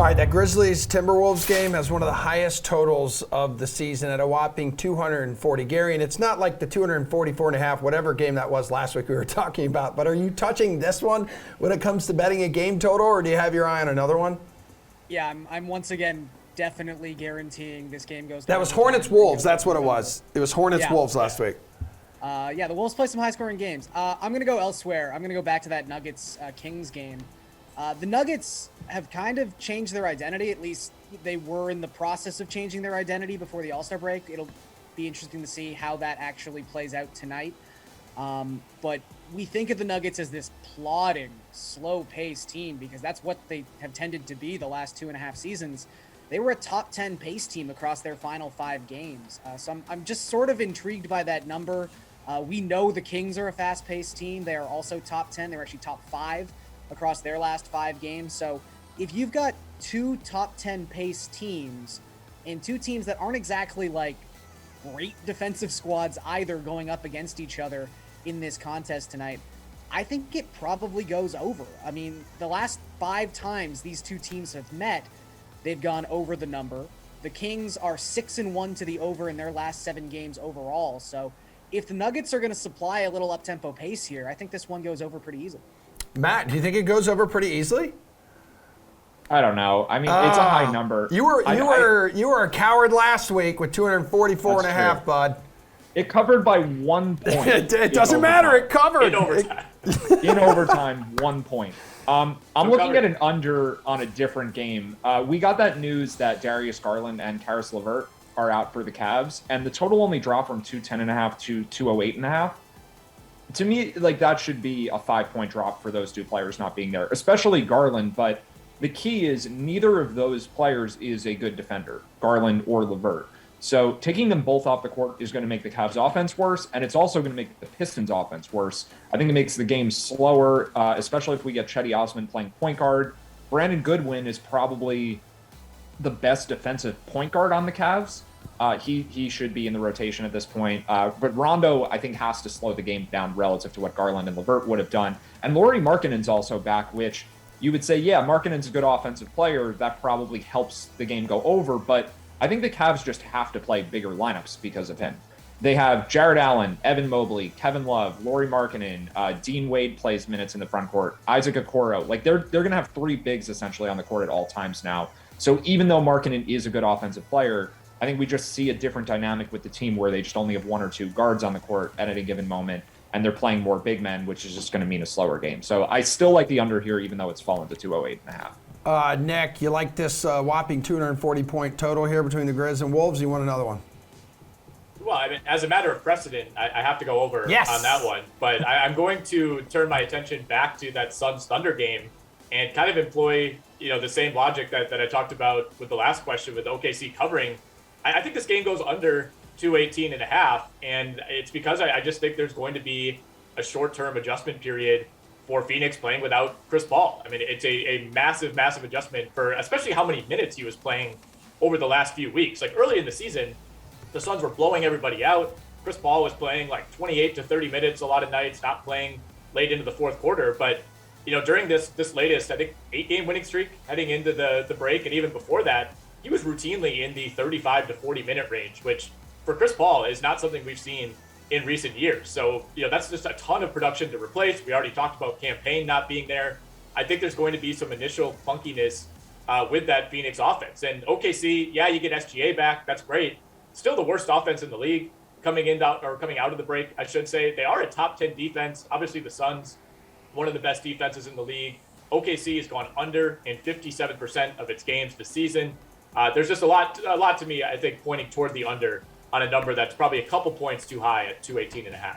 All right, that Grizzlies-Timberwolves game has one of the highest totals of the season at a whopping 240. Gary, and it's not like the 244.5, whatever game that was last week we were talking about, but are you touching this one when it comes to betting a game total, or do you have your eye on another one? Yeah, I'm once again definitely guaranteeing this game goes. That was Hornets-Wolves, that's what it was. It was Hornets-Wolves last week. Yeah, the Wolves play some high-scoring games. I'm going to go elsewhere. I'm going to go back to that Nuggets-Kings game. The Nuggets have kind of changed their identity. At least they were in the process of changing their identity before the All-Star break. It'll be interesting to see how that actually plays out tonight. But we think of the Nuggets as this plodding, slow-paced team because that's what they have tended to be the last 2.5 seasons. They were a top 10 pace team across their final 5 games. So I'm just sort of intrigued by that number. We know the Kings are a fast-paced team. They are also top 10. They're actually top 5 across their last 5 games. So if you've got 2 top 10 pace teams and 2 teams that aren't exactly like great defensive squads either going up against each other in this contest tonight, I think it probably goes over. I mean, the last 5 times these 2 teams have met, they've gone over the number. The Kings are 6-1 to the over in their last 7 games overall. So if the Nuggets are going to supply a little up-tempo pace here, I think this one goes over pretty easily. Matt, do you think it goes over pretty easily? I don't know. I mean, it's a high number. You were a coward last week with 244.5, bud. It covered by 1 point. It doesn't matter. It covered. In overtime. In overtime, 1 point. I'm looking at an under on a different game. We got that news that Darius Garland and Karis LeVert are out for the Cavs, and the total only dropped from 210.5 to 208.5. To me, like, that should be a 5-point drop for those 2 players not being there, especially Garland. But the key is neither of those players is a good defender, Garland or LeVert. So taking them both off the court is going to make the Cavs offense worse, and it's also going to make the Pistons offense worse. I think it makes the game slower, especially if we get Cedi Osman playing point guard. Brandon Goodwin is probably the best defensive point guard on the Cavs. He should be in the rotation at this point. But Rondo, I think, has to slow the game down relative to what Garland and LeVert would have done. And Lauri Markkanen's also back, which you would say, yeah, Markkanen's a good offensive player. That probably helps the game go over. But I think the Cavs just have to play bigger lineups because of him. They have Jared Allen, Evan Mobley, Kevin Love, Lauri Markkanen, Dean Wade plays minutes in the front court, Isaac Okoro. Like, they're going to have 3 bigs essentially on the court at all times now. So even though Markkanen is a good offensive player, I think we just see a different dynamic with the team where they just only have 1 or 2 guards on the court at any given moment, and they're playing more big men, which is just going to mean a slower game. So I still like the under here, even though it's fallen to 208.5. Nick, you like this whopping 240-point total here between the Grizz and Wolves? You want another one? Well, I mean, as a matter of precedent, I have to go over on that one. But I'm going to turn my attention back to that Suns-Thunder game and kind of employ, the same logic that I talked about with the last question with OKC covering. I think this game goes under 218.5, and it's because I just think there's going to be a short-term adjustment period for Phoenix playing without Chris Paul. I mean, it's a massive, massive adjustment for especially how many minutes he was playing over the last few weeks. Like early in the season, the Suns were blowing everybody out. Chris Paul was playing like 28 to 30 minutes a lot of nights, not playing late into the fourth quarter. But, during this latest, I think, 8-game winning streak heading into the break, and even before that, he was routinely in the 35 to 40-minute range, which for Chris Paul is not something we've seen in recent years. So, that's just a ton of production to replace. We already talked about Campaign not being there. I think there's going to be some initial funkiness with that Phoenix offense. And OKC, yeah, you get SGA back. That's great. Still the worst offense in the league coming out of the break, I should say. They are a top 10 defense. Obviously, the Suns, one of the best defenses in the league. OKC has gone under in 57% of its games this season. There's just a lot to me, I think, pointing toward the under on a number that's probably a couple points too high at 218.5.